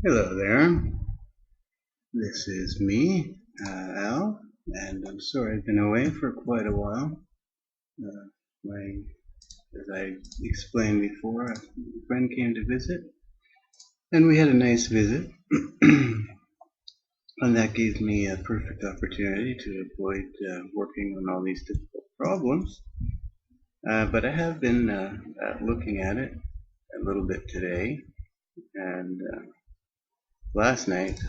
Hello there. This is me, Al, and I'm sorry I've been away for quite a while. As I explained before, a friend came to visit, and we had a nice visit, and that gave me a perfect opportunity to avoid working on all these difficult problems. But I have been looking at it a little bit today, and last night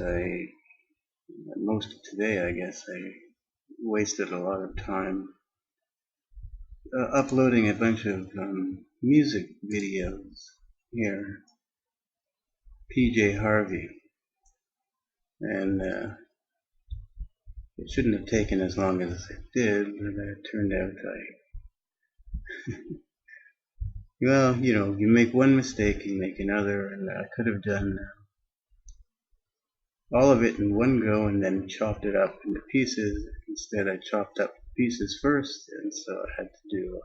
most of today, I guess, I wasted a lot of time uploading a bunch of music videos here, PJ Harvey, and it shouldn't have taken as long as it did, but it turned out well, you make one mistake, you make another, and I could have done all of it in one go and then chopped it up into pieces. Instead, I chopped up pieces first, and so I had to do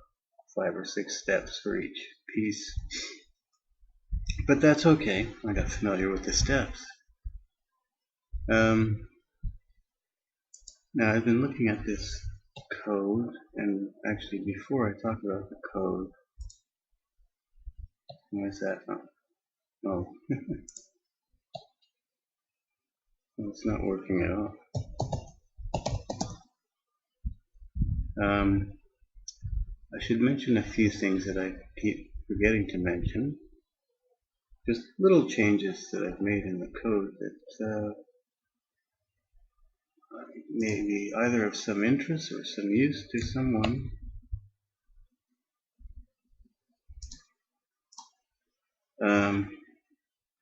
5 or 6 steps for each piece. But that's okay. I got familiar with the steps. Now I've been looking at this code, and actually before I talk about the code, why is that? Oh, it's not working at all. I should mention a few things that I keep forgetting to mention. Just little changes that I've made in the code that may be either of some interest or some use to someone.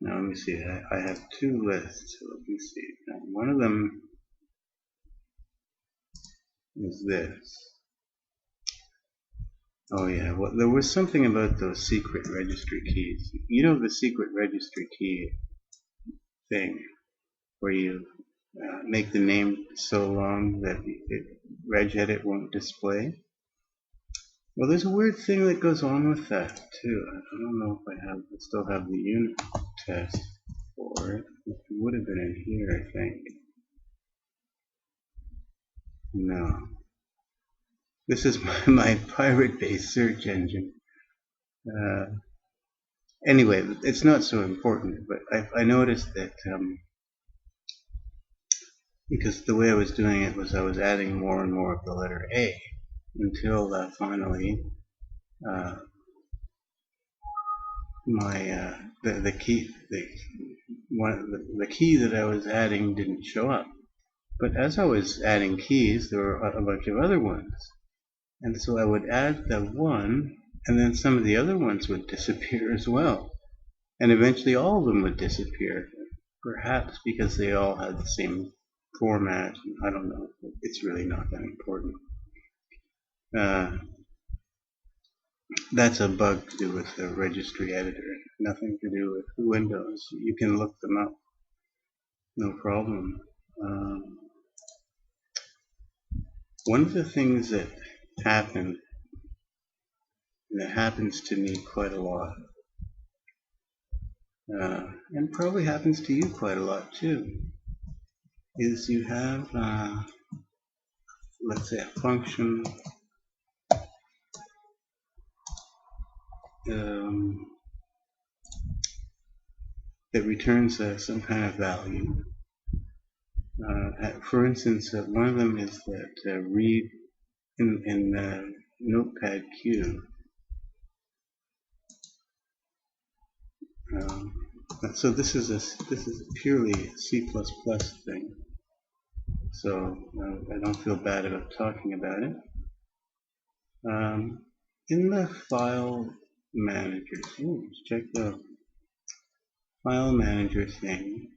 Now let me see, I have 2 lists. Let me see. Now, one of them is this. Oh yeah, well, there was something about those secret registry keys. You know the secret registry key thing, where you make the name so long that regedit won't display? Well, there's a weird thing that goes on with that too. I don't know if I still have the unit test for it. It would have been in here, I think. No. This is my pirate-based search engine. Anyway, it's not so important, but I noticed that because the way I was doing it was I was adding more and more of the letter A until finally the key that I was adding didn't show up. But as I was adding keys, there were a bunch of other ones, and so I would add the one, and then some of the other ones would disappear as well, and eventually all of them would disappear. Perhaps because they all had the same format. I don't know. It's really not that important. That's a bug to do with the registry editor. Nothing to do with Windows. You can look them up. No problem. One of the things that happened, and that happens to me quite a lot, and probably happens to you quite a lot too, is you have, let's say, a function that returns some kind of value. For instance, one of them is that read in Notepad Q. So this is a purely C++ thing. So I don't feel bad about talking about it. In the file manager, let's check the file manager thing.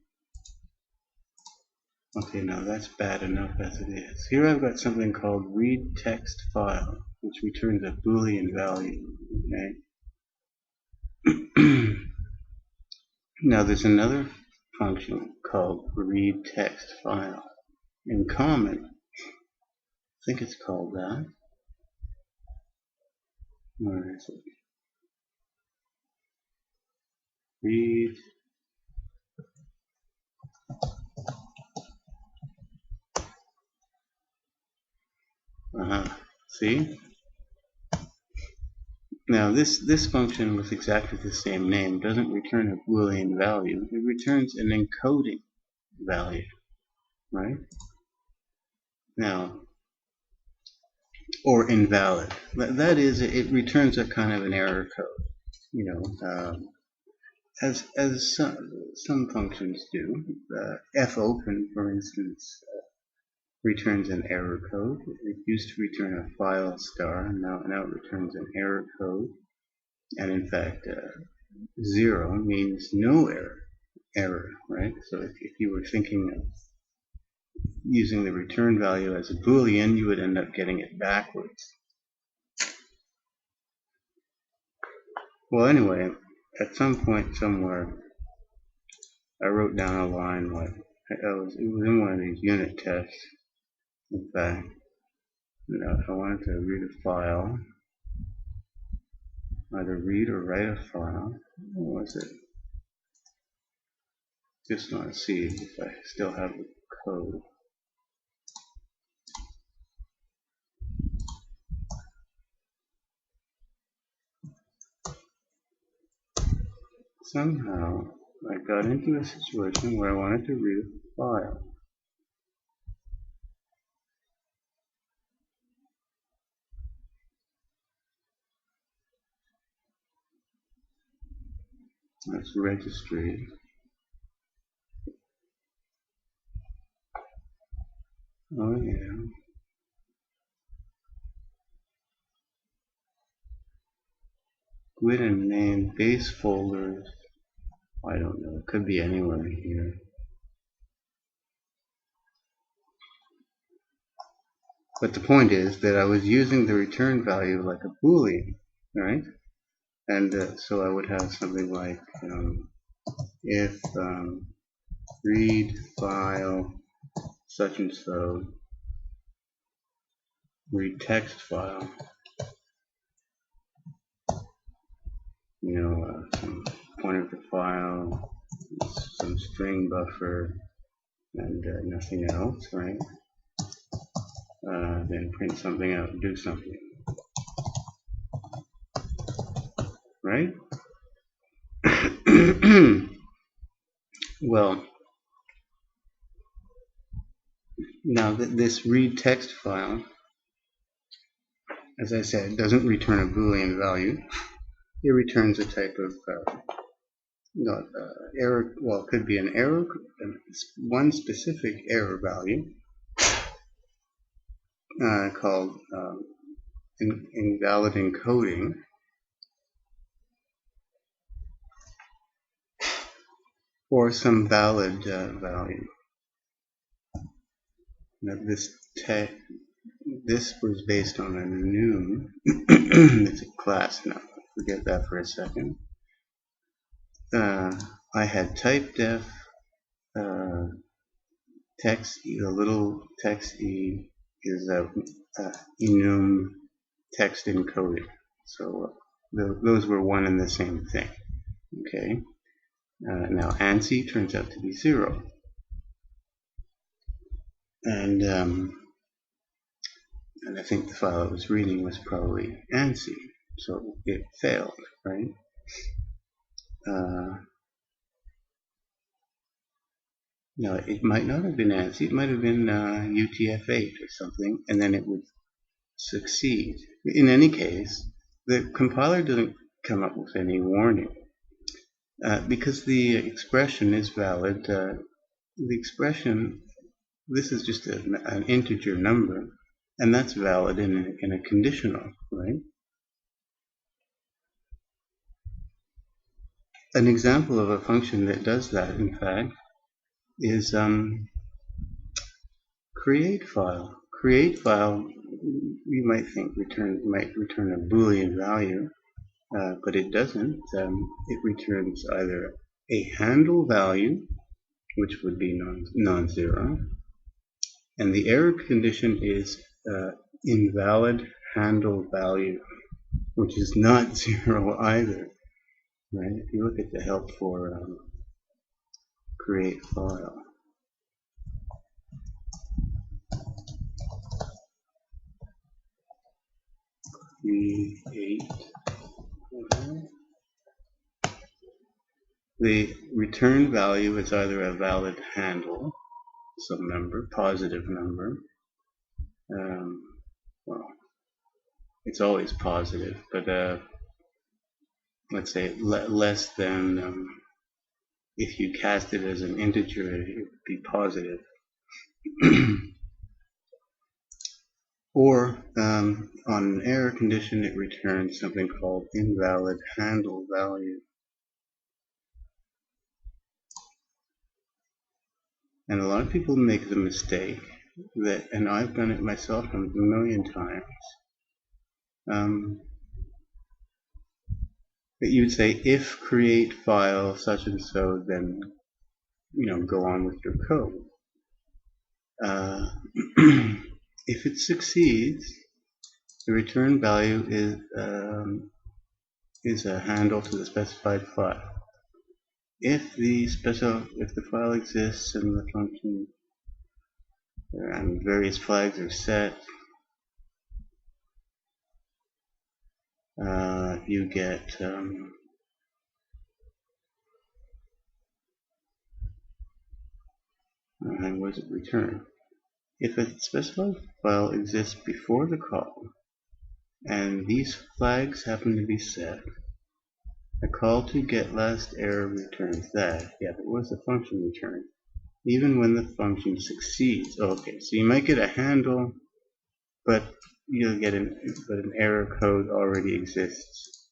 Okay, no, that's bad enough as it is. Here I've got something called read text file, which returns a Boolean value. Okay. Now there's another function called read text file. In Common, I think it's called that. Where is it? read. See? Now this function with exactly the same name doesn't return a Boolean value. It returns an encoding value, right? Now, or invalid. That is, it returns a kind of an error code, you know, as some functions do. fopen, for instance, returns an error code. It used to return a file star, and now it returns an error code. And in fact, 0 means no error, right? So if you were thinking of using the return value as a Boolean, you would end up getting it backwards. Well, anyway, at some point somewhere, I wrote down a line like it was in one of these unit tests. In fact, I wanted to read a file, either read or write a file. What was it? Just want to see if I still have the code. Somehow, I got into a situation where I wanted to read a file. That's registry. Oh yeah. GUID and name base folders. I don't know. It could be anywhere here. But the point is that I was using the return value like a Boolean, right? And so I would have something like if read file such and so, read text file, some pointer to file, some string buffer, and nothing else, right? Then print something out, do something, right? Well, now this read text file, as I said, doesn't return a Boolean value. It returns a type of error. Well, it could be an error, one specific error value called invalid encoding. Or some valid value. Now this was based on a new it's a class now. Forget that for a second. I had typedef text e, the little text e is enum text encoding. So those were one and the same thing. Okay. Now ANSI turns out to be 0. And I think the file it was reading was probably ANSI, so it failed, right? No, it might not have been ANSI, it might have been UTF-8 or something, and then it would succeed. In any case, the compiler doesn't come up with any warning. Because the expression is valid, the expression, this is just an integer number, and that's valid in a conditional, right? An example of a function that does that, in fact, is create file. Create file, you might think might return a Boolean value, but it doesn't. It returns either a handle value, which would be non-zero, and the error condition is invalid handle value, which is not 0 either. right? If you look at the help for create file, create file. The return value is either a valid handle, some number, positive number. Well, it's always positive, but let's say less than, if you cast it as an integer, it would be positive. Or on an error condition, it returns something called invalid handle value. And a lot of people make the mistake that, and I've done it myself a million times, that you would say if create file such and so, then go on with your code. If it succeeds, the return value is a handle to the specified file. If the file exists and the function and various flags are set, you get and what does it return? If a specified file exists before the call and these flags happen to be set, a call to get last error returns that. Yeah, but what does the function return? Even when the function succeeds. Okay, so you might get a handle, but you'll get an error code already exists.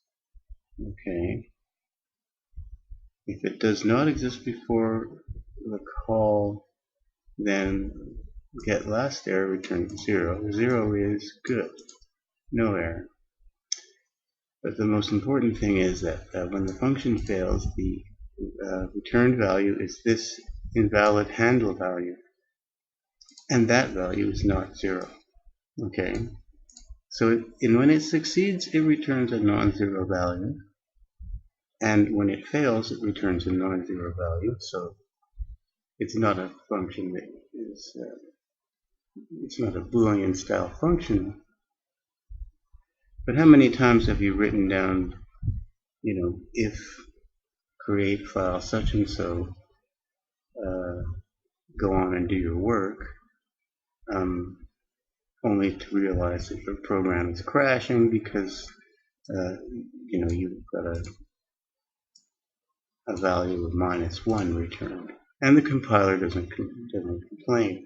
Okay. If it does not exist before the call, then get last error returns 0. 0 is good, no error. But the most important thing is that when the function fails, the returned value is this invalid handle value, and that value is not 0. Okay, so when it succeeds, it returns a non-zero value, and when it fails, it returns a non-zero value. So it's not a function that is it's not a Boolean style function. But how many times have you written down, if create file such and so, go on and do your work, only to realize that your program is crashing because you've got a value of -1 returned, and the compiler doesn't complain.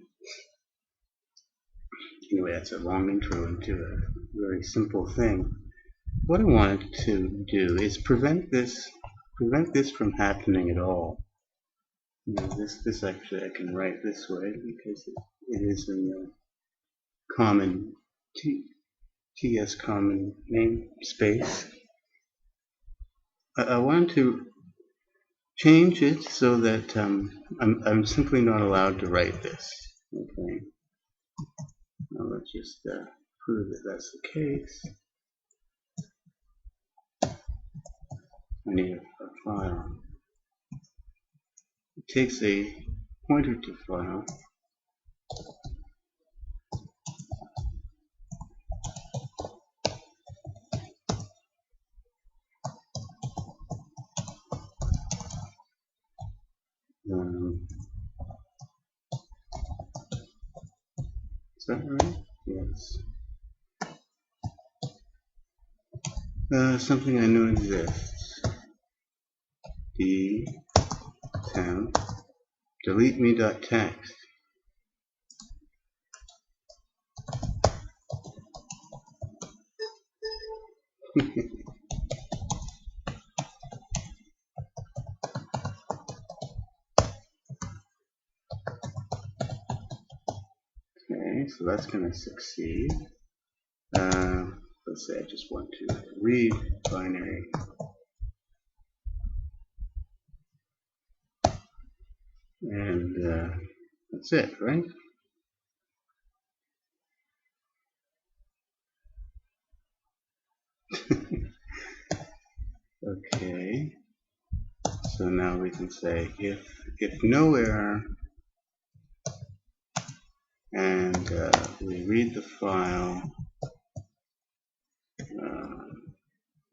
Anyway, that's a long intro into a very simple thing. What I wanted to do is prevent this from happening at all. This actually I can write this way because it is in the common TS common namespace. I want to change it so that I'm simply not allowed to write this. Okay. Now let's just prove that that's the case. I need a file. It takes a pointer to file. Is that right? Yes. Something I know exists. D temp delete me.txt. Okay, so that's going to succeed. Let's say I just want to read binary. And that's it, right? Okay. So now we can say if no error, and we read the file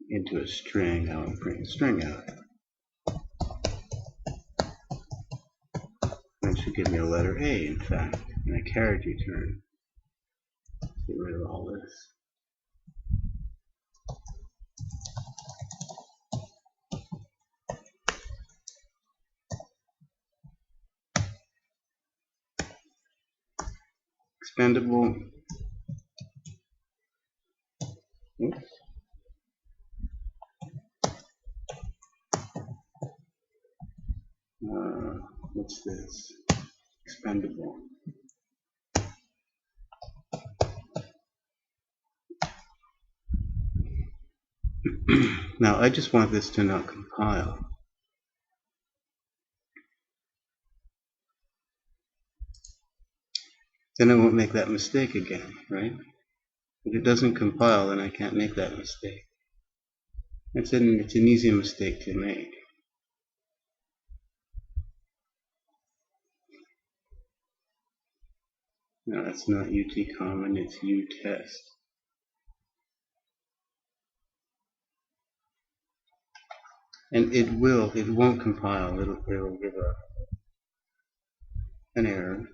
into a string. Now we print a string out. That should give me a letter A, in fact, and a carriage return. Get rid of all this. Expendable. Oops. What's this? Expendable. Now I just want this to not compile. Then I won't make that mistake again, right? If it doesn't compile, then I can't make that mistake. It's an easy mistake to make. No, that's not utcommon, it's utest. And it won't compile, it'll give an error.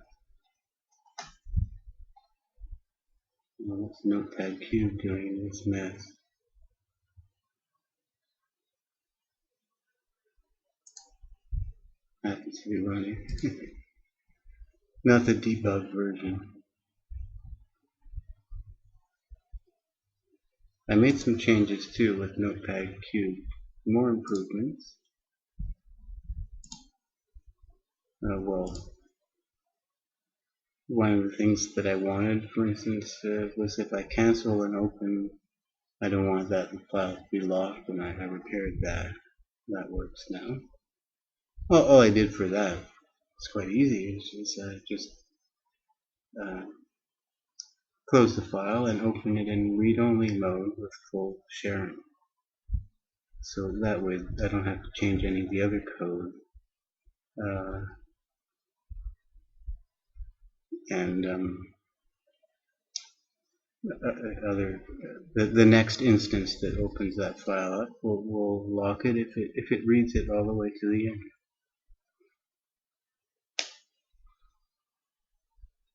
Well, what's Notepad Cube doing in this mess? Happens to be running. Not the debug version. I made some changes too with Notepad Cube. More improvements. Well, one of the things that I wanted, for instance, was if I cancel and open, I don't want that file to be locked, and I repaired that. That works now. All I did for that, it's quite easy, is just close the file and open it in read-only mode with full sharing. So that way I don't have to change any of the other code. The next instance that opens that file up will lock it if it reads it all the way to the end.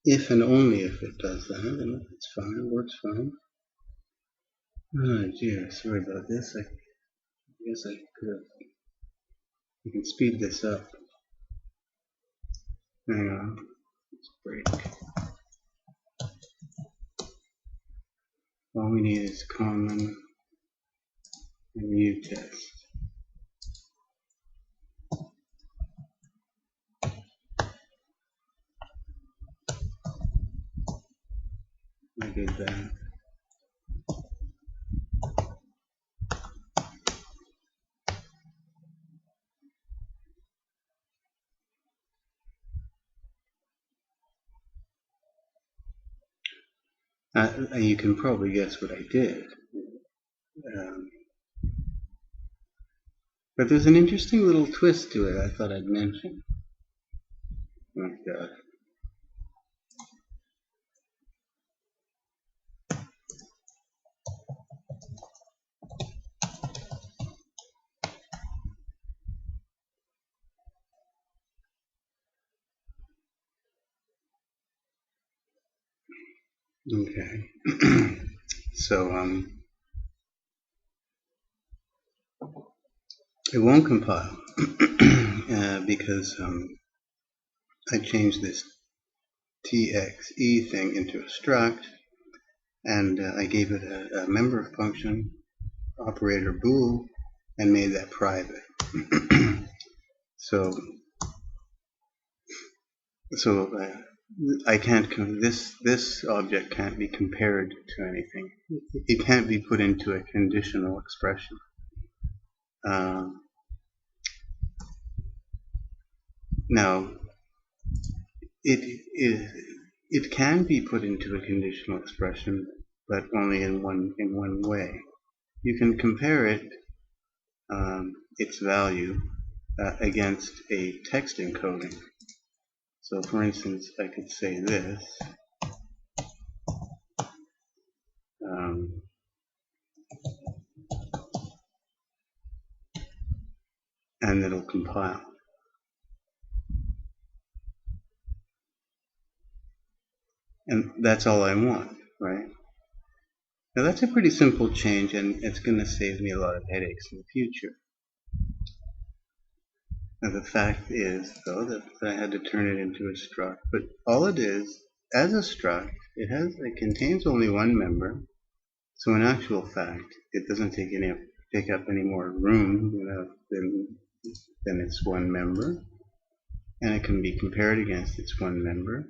If and only if it does that, then it's fine, it works fine. Oh dear, sorry about this. I guess I could have. You can speed this up. Hang on, let's break. All we need is common and utest. I did that. You can probably guess what I did. But there's an interesting little twist to it I thought I'd mention. Oh God. Okay. So it won't compile because I changed this txe thing into a struct, and I gave it a member function operator bool and made that private. So I can't. This object can't be compared to anything. It can't be put into a conditional expression. Now, it can be put into a conditional expression, but only in one way. You can compare its value against a text encoding. So for instance, I could say this, and it'll compile. And that's all I want, right? Now that's a pretty simple change, and it's going to save me a lot of headaches in the future. Now the fact is, though, that I had to turn it into a struct, but all it is, as a struct, it contains only one member, so in actual fact, it doesn't take up any more room than its one member, and it can be compared against its one member.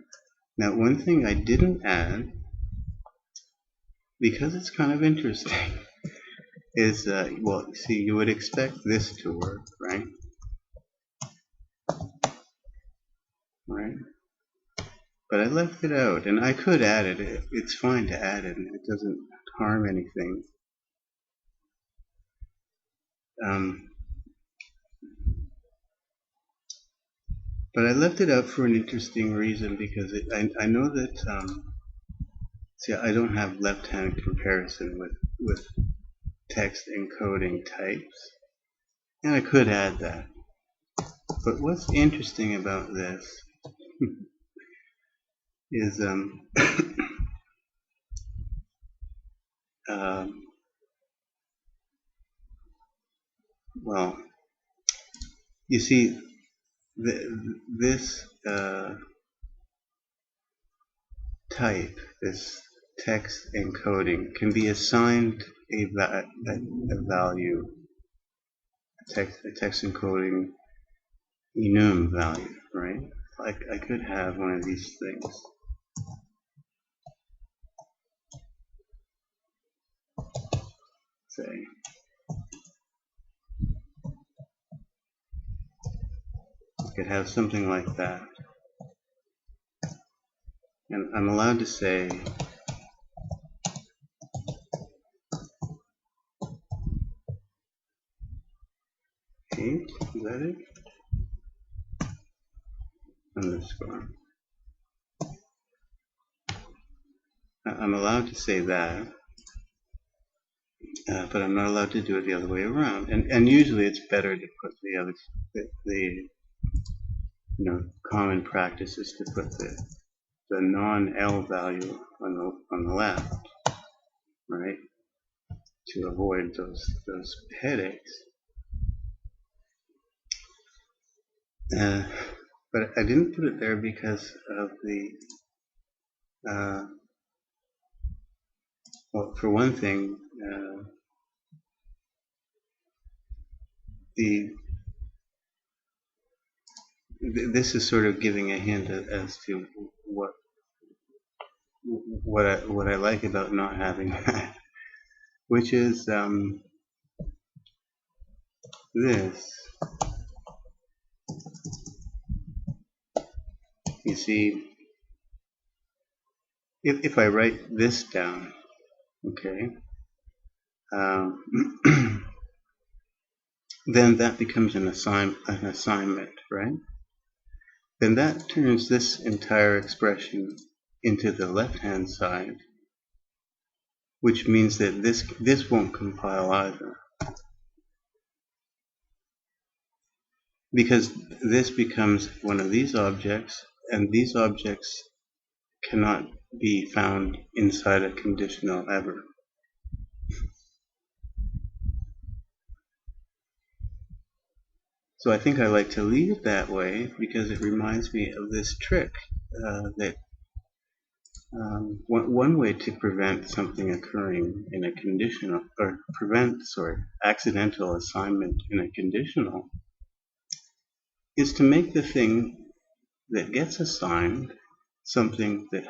Now one thing I didn't add, because it's kind of interesting, is, well, see, you would expect this to work, right? Right? But I left it out, and I could add it. It's fine to add it, and it doesn't harm anything. But I left it out for an interesting reason, because I know that, see, I don't have left-hand comparison with text encoding types, and I could add that. But what's interesting about this is well, you see, this type, this text encoding, can be assigned a value, a text encoding enum value, right? I could have one of these things. Say, I could have something like that. And I'm allowed to say, is that it? Underscore. I'm allowed to say that, but I'm not allowed to do it the other way around. And usually it's better to put the common practice is to put the non-L value on the left, right? To avoid those headaches. But I didn't put it there because of well, for one thing, this is sort of giving a hint as to what I like about not having that, which is this. You see, if I write this down, okay, then that becomes an assignment, right? Then that turns this entire expression into the left-hand side, which means that this won't compile either, because this becomes one of these objects, and these objects cannot be found inside a conditional ever. So I think I like to leave it that way because it reminds me of this trick that one way to prevent something occurring in a conditional, or accidental assignment in a conditional, is to make the thing that gets assigned something that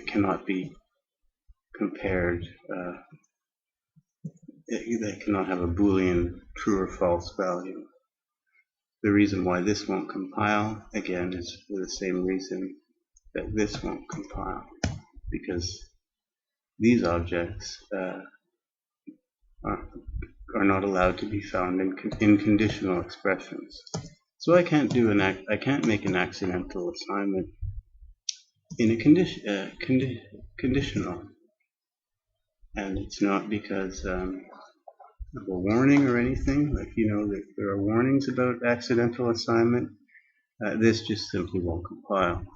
cannot be compared, that cannot have a Boolean true or false value. The reason why this won't compile, again, is for the same reason that this won't compile, because these objects are not allowed to be found in conditional expressions. So I can't make an accidental assignment in a conditional, and it's not because of a warning or anything. Like, that there are warnings about accidental assignment. This just simply won't compile.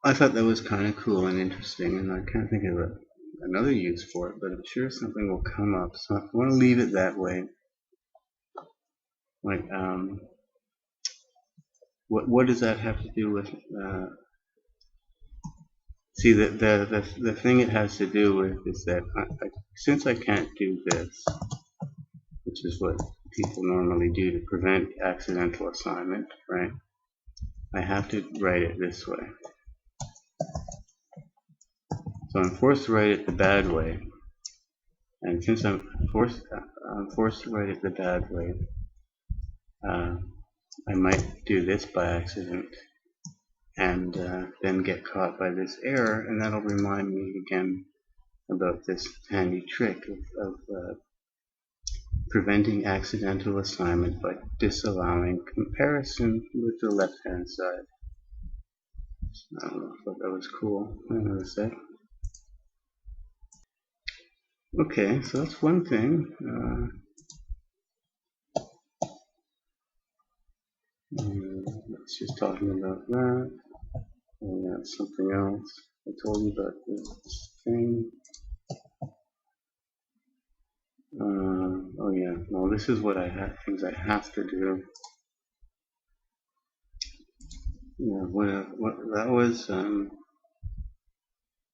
I thought that was kind of cool and interesting, and I can't think of another use for it, but I'm sure something will come up. So I want to leave it that way. Like, what does that have to do with? See, the thing it has to do with is that since I can't do this, which is what people normally do to prevent accidental assignment, right? I have to write it this way. So I'm forced to write it the bad way, and since I'm forced to write it the bad way, I might do this by accident and then get caught by this error, and that'll remind me again about this handy trick of preventing accidental assignment by disallowing comparison with the left-hand side. I don't know, I thought that was cool. I noticed that. Okay, so that's one thing. Let's just talking about that. And that's something else. I told you about this thing. Oh yeah, well, this is what things I have to do. Yeah, what that was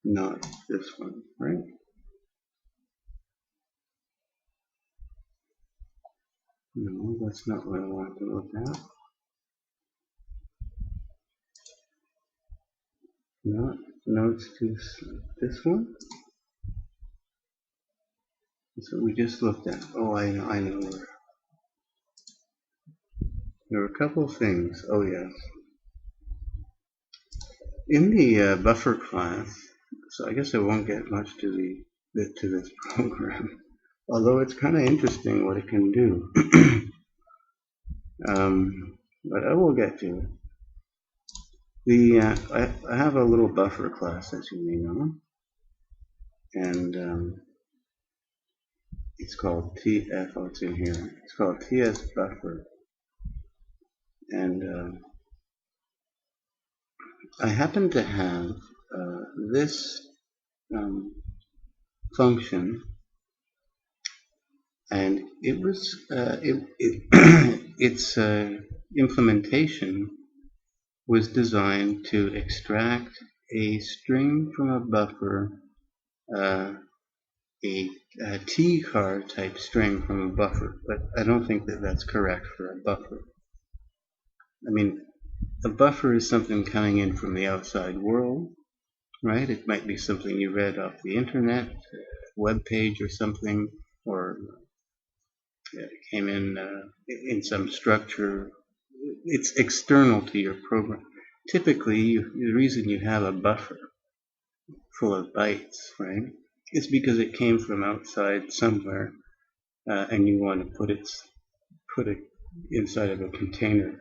not this one, right? No, that's not what I want to look at. Not notes to this one. That's what we just looked at. Oh, I know. There were a couple of things. Oh yes. In the buffer class, so I guess I won't get much to this program, although it's kind of interesting what it can do. But I will get to it. I have a little buffer class, as you may know, and it's called TF. Oh, it's in here. It's called TS buffer, and I happen to have this function, and it was its implementation was designed to extract a string from a buffer, a T-car type string from a buffer, but I don't think that that's correct for a buffer. I mean, a buffer is something coming in from the outside world, right? It might be something you read off the internet, web page or something, or it came in some structure. It's external to your program. Typically, the reason you have a buffer full of bytes, right, is because it came from outside somewhere, and you want to put it inside of a container.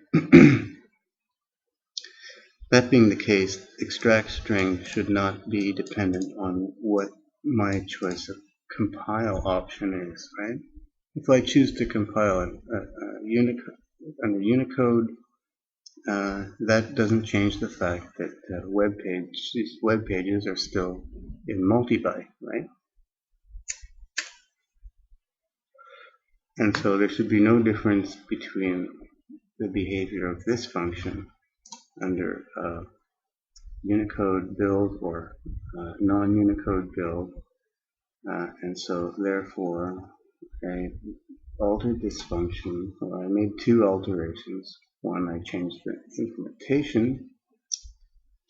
That being the case, extract string should not be dependent on what my choice of compile option is, right? If I choose to compile under Unicode, that doesn't change the fact that these web pages are still in multibyte, right? And so there should be no difference between the behavior of this function under Unicode build or non-Unicode build, and so therefore I altered this function, or I made two alterations. One, I changed the implementation.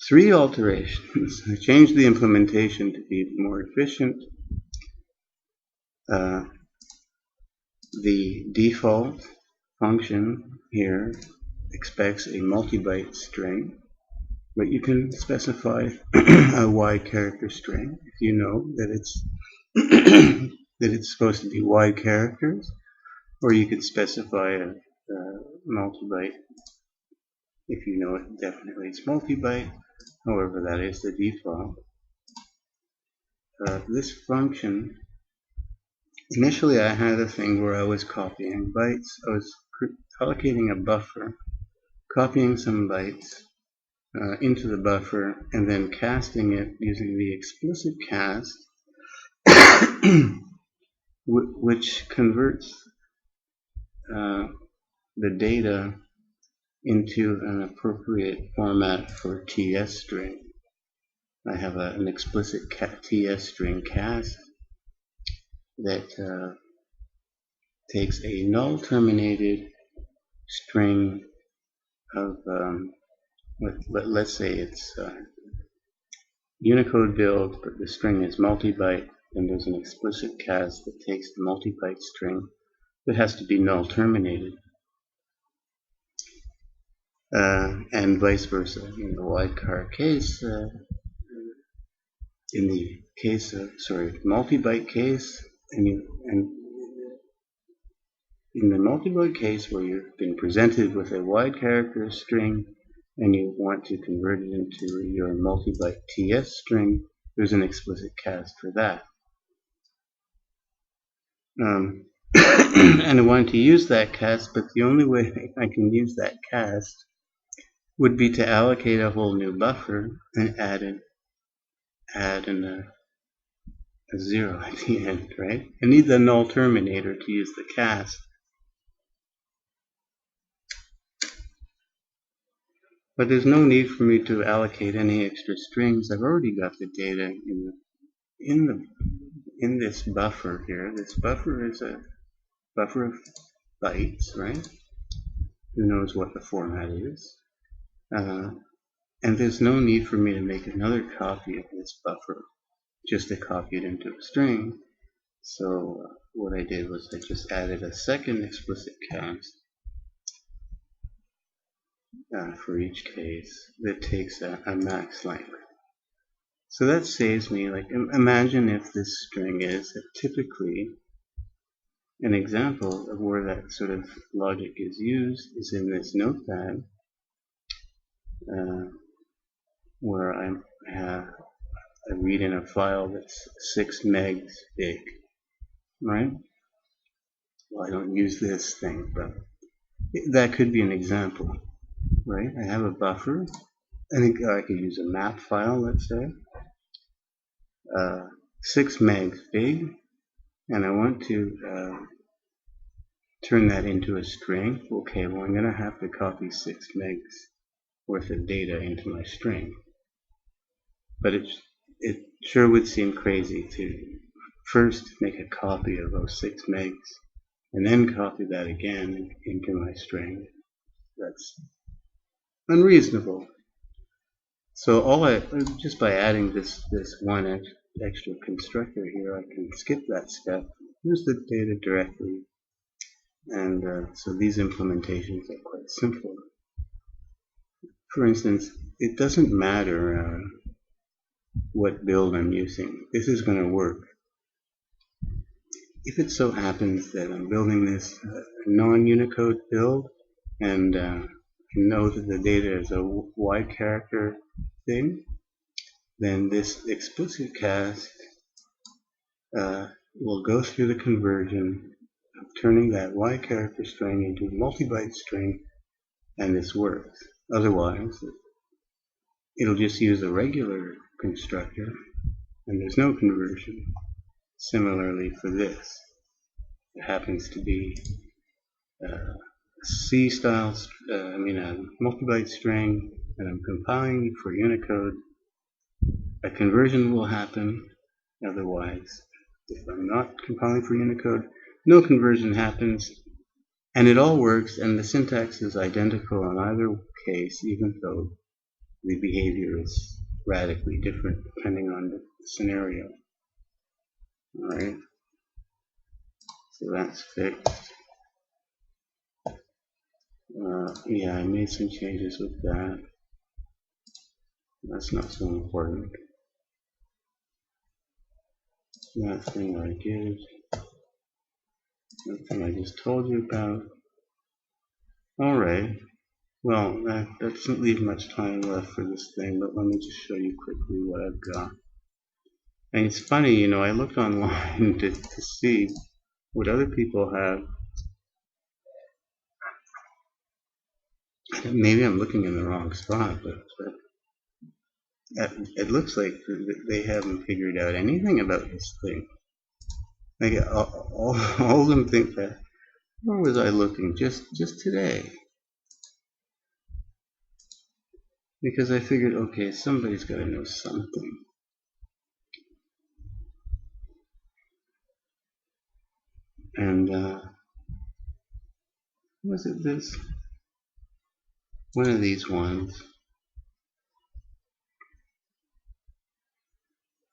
3 alterations. I changed the implementation to be more efficient. The default function here expects a multi-byte string, but you can specify a wide character string if you know that that it's supposed to be wide characters, or you could specify a multi-byte if you know it definitely it's multi-byte. However, that is the default. This function, initially I had a thing where I was copying bytes. I was allocating a buffer, copying some bytes into the buffer, and then casting it using the explicit cast, which converts the data into an appropriate format for TS string. I have an explicit TS string cast that takes a null terminated string of, let's say it's Unicode build, but the string is multi-byte, and there's an explicit cast that takes the multi-byte string that has to be null terminated. And vice versa. In the wildcard case, in the case of, multi-byte case, and in the multi-byte case where you've been presented with a wide character string and you want to convert it into your multi-byte TS string, there's an explicit cast for that. And I want to use that cast, but the only way I can use that cast would be to allocate a whole new buffer and add a 0 at the end, right? I need the null terminator to use the cast. But there's no need for me to allocate any extra strings. I've already got the data in this buffer here. This buffer is a buffer of bytes, right? Who knows what the format is? And there's no need for me to make another copy of this buffer just to copy it into a string. So what I did was I just added a second explicit cast for each case that takes a max length. So that saves me, like, imagine if this string is typically an example of where that sort of logic is used is in this notepad, where I read in a file that's 6 megs big, right? Well, I don't use this thing, but that could be an example, right? I have a buffer. I think I could use a map file, let's say, 6 megs big, and I want to turn that into a string. Okay, well, I'm going to have to copy 6 megs worth of data into my string. But it sure would seem crazy to first make a copy of those 6 megs and then copy that again into my string. That's unreasonable. So just by adding this one extra constructor here, I can skip that step, use the data directly, and so these implementations are quite simple. For instance, it doesn't matter what build I'm using. This is going to work. If it so happens that I'm building this non-Unicode build and know that the data is a wide character thing, then this explicit cast will go through the conversion of turning that wide character string into a multi-byte string, and this works. Otherwise, it'll just use a regular constructor, and there's no conversion. Similarly for this, it happens to be a C-style, a multi-byte string, and I'm compiling for Unicode. A conversion will happen. Otherwise, if I'm not compiling for Unicode, no conversion happens, and it all works, and the syntax is identical in either case, even though the behavior is radically different depending on the scenario. Alright, so that's fixed. Yeah, I made some changes with that. That's not so important. That thing I did. That thing I just told you about. Alright, well, that doesn't leave much time left for this thing, but let me just show you quickly what I've got. And it's funny, you know, I looked online to see what other people have. Maybe I'm looking in the wrong spot, but it looks like they haven't figured out anything about this thing. Like all of them think that. Where was I looking? Just today. Because I figured, okay, somebody's got to know something. And was it this? One of these ones.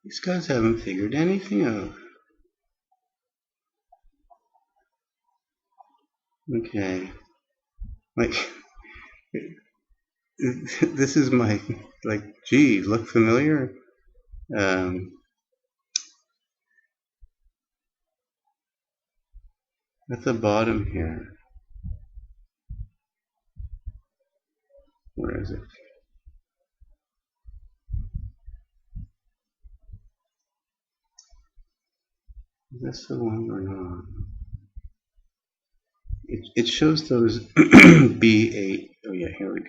These guys haven't figured anything out. Okay. Like, this is my, like, gee, look familiar? At the bottom here. Where is it? Is this the one or not? It shows those B8. Oh yeah, here we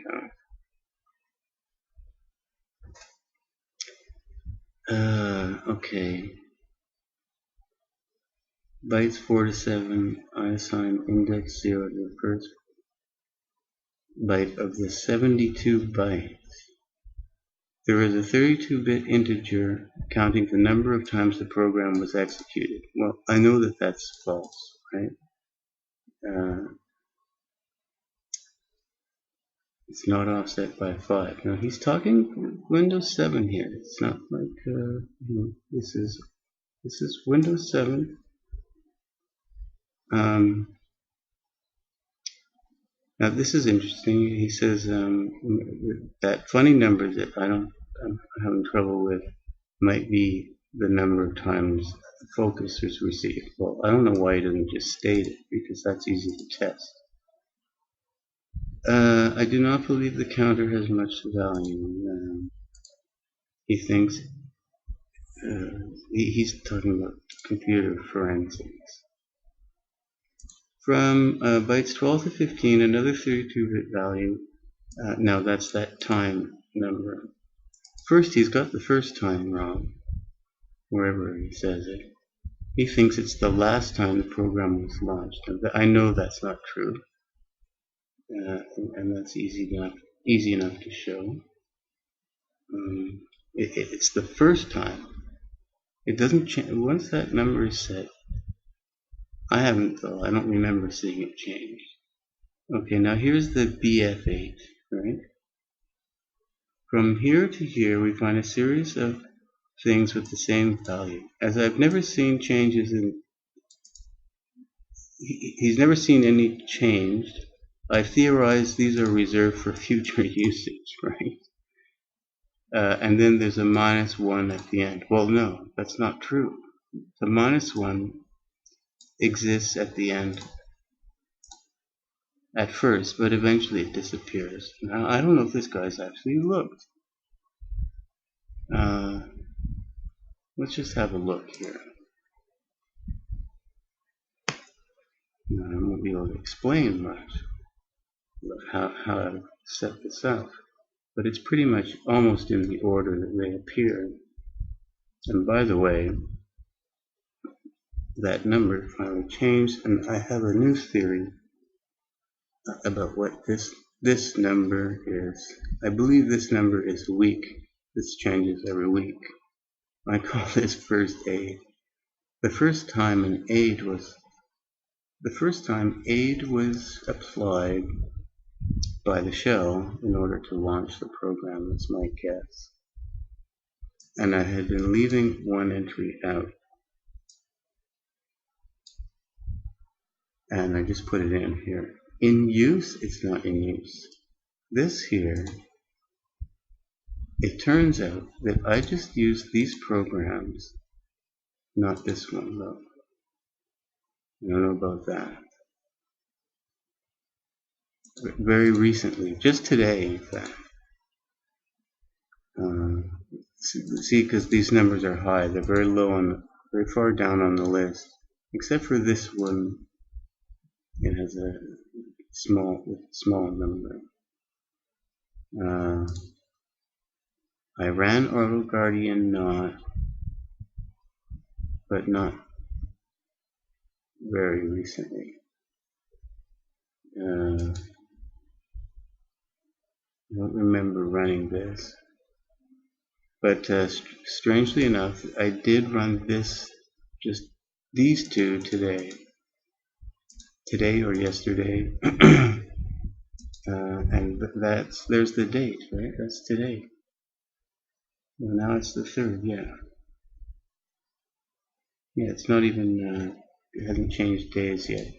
go. Okay. Bytes 4 to 7, I assign index 0 to the first byte of the 72 bytes. There is a 32-bit integer counting the number of times the program was executed. Well, I know that that's false, right? It's not offset by 5. Now he's talking Windows 7 here. It's not like you know, this is Windows 7. Now this is interesting. He says that funny number that I'm having trouble with might be the number of times the focus is received. Well, I don't know why he doesn't just state it, because that's easy to test. I do not believe the counter has much value. He thinks he's talking about computer forensics. From bytes 12 to 15, another 32-bit value. Now that's that time number. First, he's got the first time wrong, wherever he says it. He thinks it's the last time the program was launched. I know that's not true, and that's easy enough to show. It's the first time. It doesn't change once that number is set. I don't remember seeing it change. Okay, now here's the BF8, right? From here to here, we find a series of things with the same value. As I've never seen changes in, he's never seen any changed. I theorize these are reserved for future usage, right? And then there's a -1 at the end. Well, no, that's not true. The -1 exists at the end at first, but eventually it disappears. Now, I don't know if this guy's actually looked. Let's just have a look here. Now, I won't be able to explain much about how to set this up, but it's pretty much almost in the order that they appear. And by the way, that number finally changed, and I have a new theory about what this number is. I believe this number is weak. This changes every week. I call this first aid. The first time aid was applied by the shell in order to launch the program, that's my guess. And I had been leaving one entry out. And I just put it in here. In use, it's not in use. This here, it turns out that I just used these programs, not this one though. I don't know about that. Very recently, just today, in fact. See, because these numbers are high, they're very low on, very far down on the list. Except for this one, it has a small number. I ran Auto Guardian but not very recently. I don't remember running this. But strangely enough, I did run just these two today or yesterday, and there's the date, right? That's today. Well, now it's the 3rd, yeah. Yeah, it's not even, it hasn't changed days yet.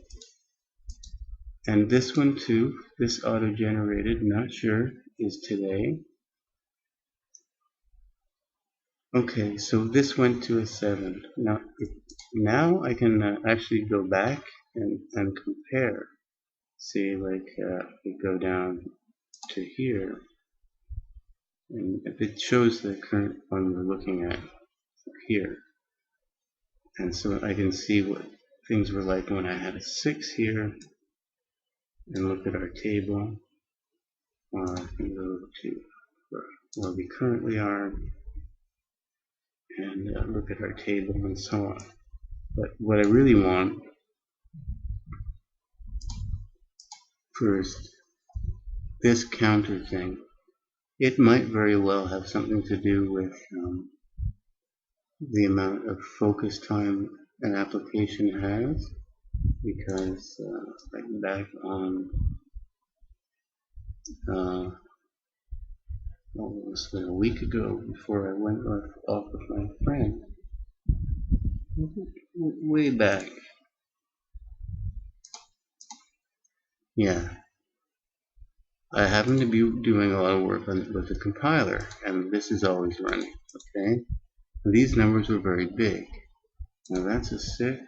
And this one too, this auto-generated, not sure, is today. Okay, so this went to a 7. Now I can actually go back and compare. See, like, we go down to here, and if it shows the current one we're looking at here. And so I can see what things were like when I had a 6 here, and look at our table. Or I can go to where we currently are, and look at our table and so on. But what I really want first, this counter thing, it might very well have something to do with the amount of focus time an application has, because like back on almost a week ago, before I went off with my friend, way back, yeah, I happen to be doing a lot of work with the compiler, and this is always running, okay? And these numbers were very big. Now that's a 6,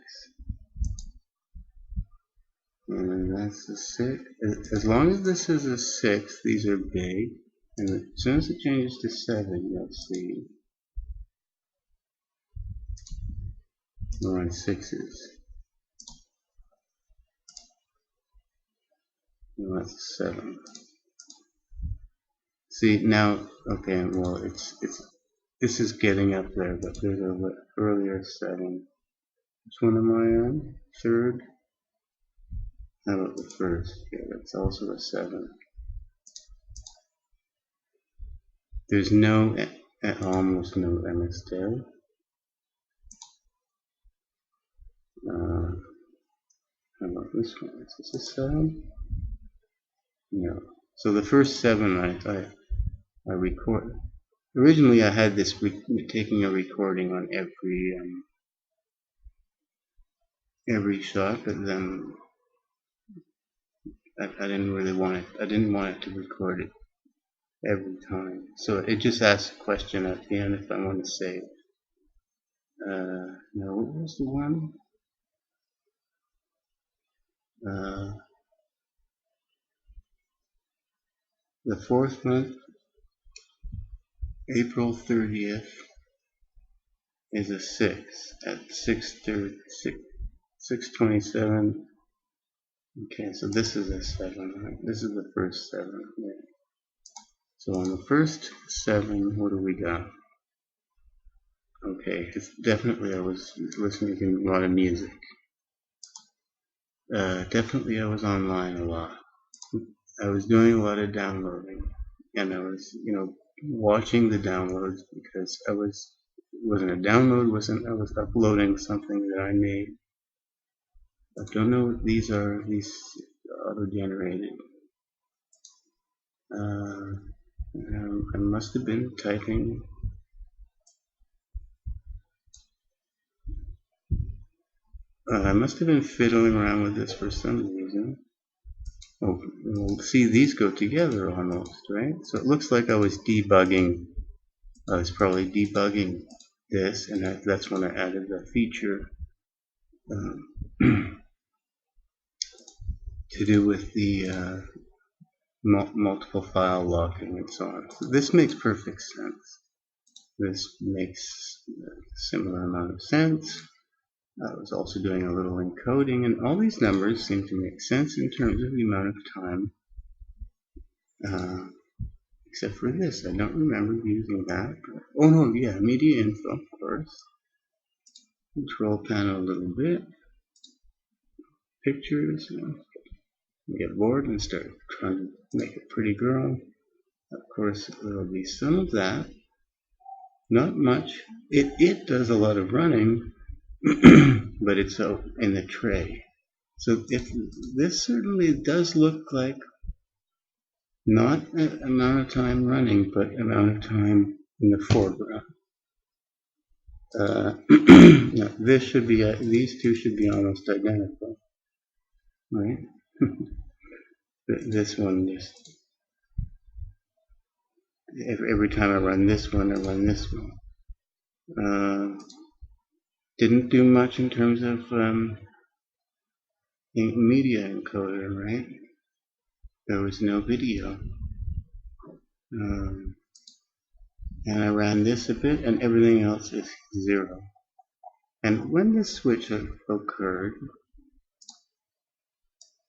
and that's a 6. As long as this is a 6, these are big, and as soon as it changes to 7, you'll see we're on 6s. No, that's a 7. See now, okay, well this is getting up there, but there's an earlier 7. Which one am I on? 3rd? How about the 1st? Yeah, that's also a 7. There's almost no MSDev. How about this one? Is this a 7? No. So the first 7 I record. Originally I had this taking a recording on every shot, but then I didn't really want it. I didn't want it to record it every time. So it just asks a question at the end if I want to save. Now what was the one? The 4th month, April 30th, is a 6 at 6:27. Okay, so this is a 7, right? This is the first 7. Right? So on the first 7, what do we got? Okay, it's definitely I was listening to a lot of music. Definitely I was online a lot. I was doing a lot of downloading, and I was, watching the downloads, because I wasn't a download, I was uploading something that I made. I don't know what these are, these auto-generated. I must have been typing. I must have been fiddling around with this for some reason. Oh, well, see, these go together almost, right? So it looks like I was debugging. I was probably debugging this, and that's when I added the feature. to do with the multiple file locking and so on. So this makes perfect sense. This makes a similar amount of sense. I was also doing a little encoding, and all these numbers seem to make sense in terms of the amount of time, except for this. I don't remember using that. Oh no, yeah, media info, of course. Control panel a little bit. Pictures. Get bored and start trying to make a pretty girl. Of course, there will be some of that. Not much. It does a lot of running, but it's in the tray. So if this certainly does look like not an amount of time running, but amount of time in the foreground. No, this should be these two should be almost identical, right? This one just every time I run this one, I run this one. Didn't do much in terms of media encoder, right? There was no video. And I ran this a bit, and everything else is 0. And when this switch occurred,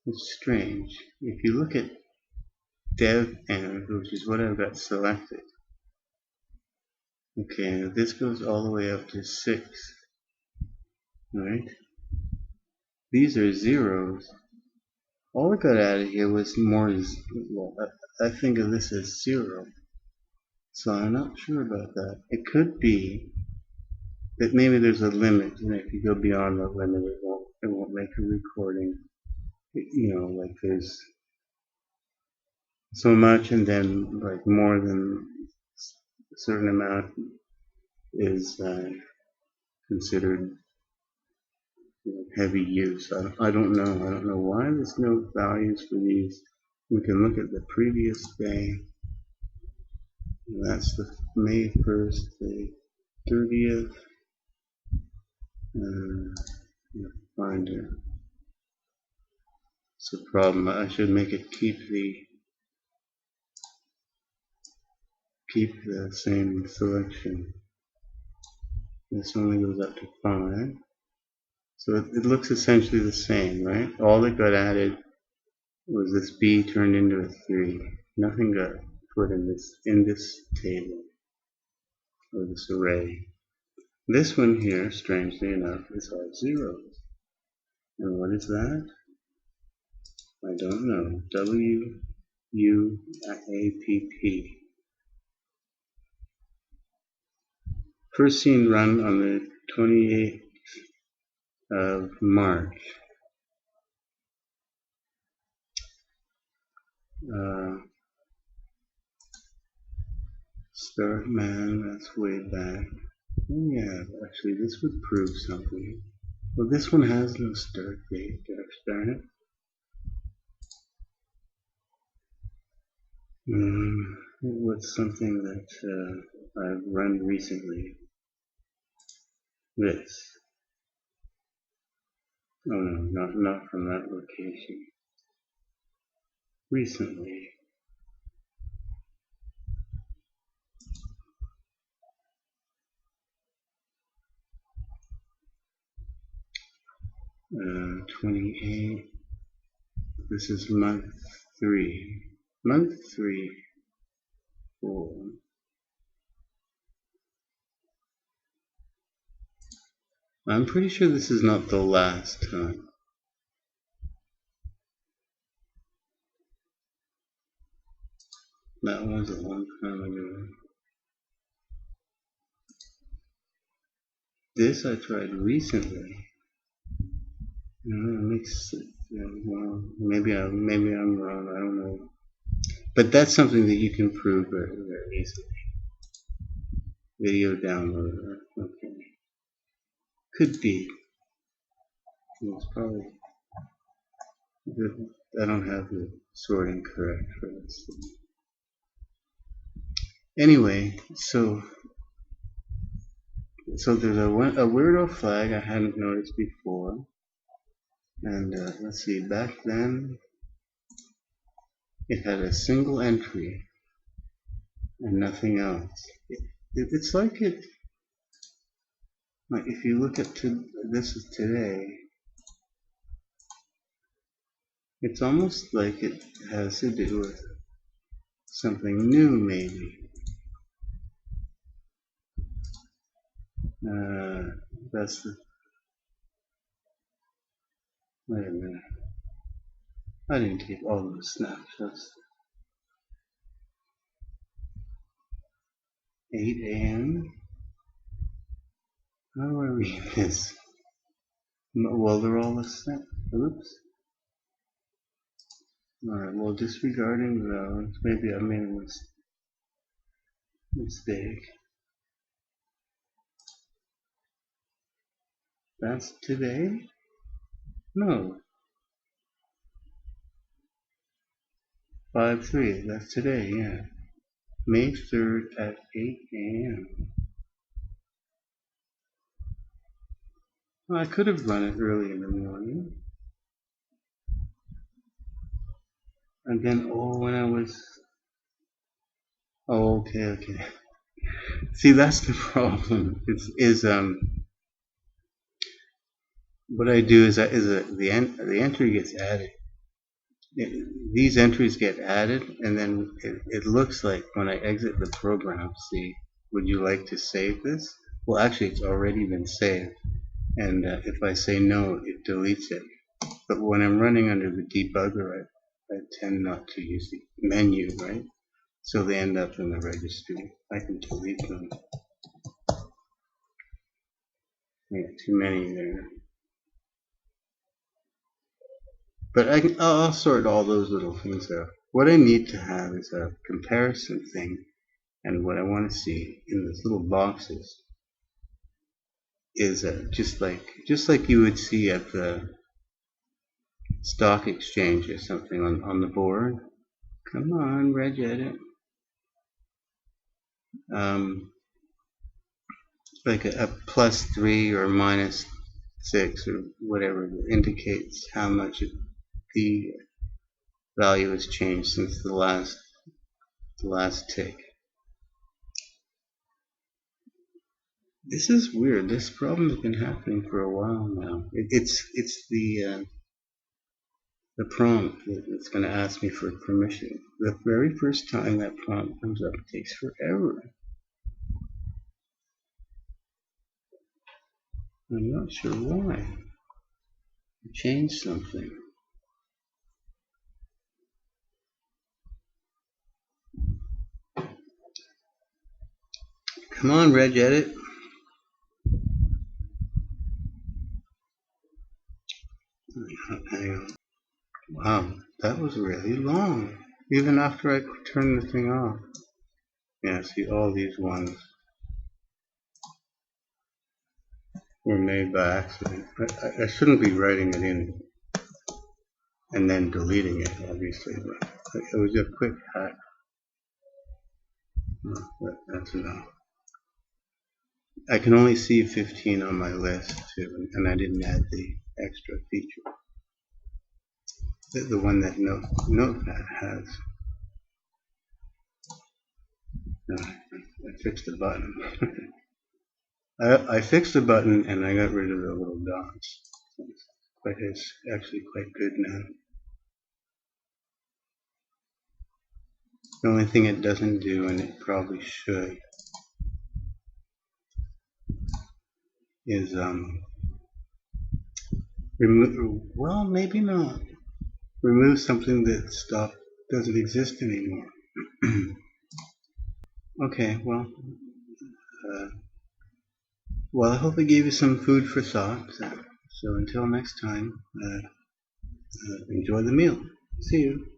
it's strange. If you look at dev end, which is what I've got selected, okay, this goes all the way up to 6, right? These are zeros. All I got out of here was more, well, I think of this as 0. So I'm not sure about that. It could be that maybe there's a limit, and if you go beyond that limit, it won't make a recording. You know, like there's so much, and then like more than a certain amount is considered heavy use. I don't know. I don't know why there's no values for these. We can look at the previous day. And that's the May 1st, the 30th. Find it. It's a problem. I should make it keep the same selection. This only goes up to 5. So it looks essentially the same, right? All that got added was this B turned into a 3. Nothing got put in this table or this array. This one here, strangely enough, is all zeros. And what is that? I don't know. WUAPP. First seen run on the 28th of March. Start man, that's way back. Oh yeah, actually this would prove something. Well, this one has no start date, gosh darn it. What's something that I've run recently? This. Oh no, not from that location. Recently. Uh, 28. This is month 3. Month 3. 4. I'm pretty sure this is not the last time. That was a long time ago. This I tried recently. It makes well, maybe I'm wrong. I don't know. But that's something that you can prove very, very easily. Video downloader. Okay. Could be. It's probably. I don't have the sorting correct for this. Anyway, so there's a weirdo flag I hadn't noticed before, and let's see. Back then, It had a single entry and nothing else. It's like if you look at this is today, it's almost like it has to do with something new, maybe. That's the, wait a minute. I didn't take all the snapshots. 8 a.m. How do I read this? Well, they're all the same. Oops. Alright, well, disregarding those, maybe I made a mistake. That's today? No. 5/3, that's today, yeah. May 3rd at 8 a.m. Well, I could have run it early in the morning. And then, when I was... Oh, okay. See, that's the problem. What I do is the entry gets added. These entries get added, and then it looks like when I exit the program, see, would you like to save this? Well, actually, it's already been saved. And if I say no, it deletes it. But when I'm running under the debugger, I tend not to use the menu, right? So they end up in the registry. I can delete them. I got too many there. But I'll sort all those little things out. What I need to have is a comparison thing, and what I want to see in those little boxes is just like you would see at the stock exchange or something on the board. Come on, regedit. Like a +3 or -6 or whatever indicates how much the value has changed since the last tick. This is weird. This problem has been happening for a while now. It's the prompt that's going to ask me for permission. The very first time that prompt comes up, it takes forever. I'm not sure why. I changed something. Come on, regedit. Hang on. Wow, that was really long. Even after I turned the thing off. Yeah, see, all these ones were made by accident. I shouldn't be writing it in and then deleting it, obviously, but it was a quick hack. That's enough. I can only see 15 on my list too, and I didn't add the extra feature. The one that Notepad has. No, I fixed the button. I fixed the button and I got rid of the little dots. It's actually quite good now. The only thing it doesn't do, and it probably should, is remove. Well, maybe not. Remove something that doesn't exist anymore. Okay, well, I hope I gave you some food for thought. So until next time, enjoy the meal. See you.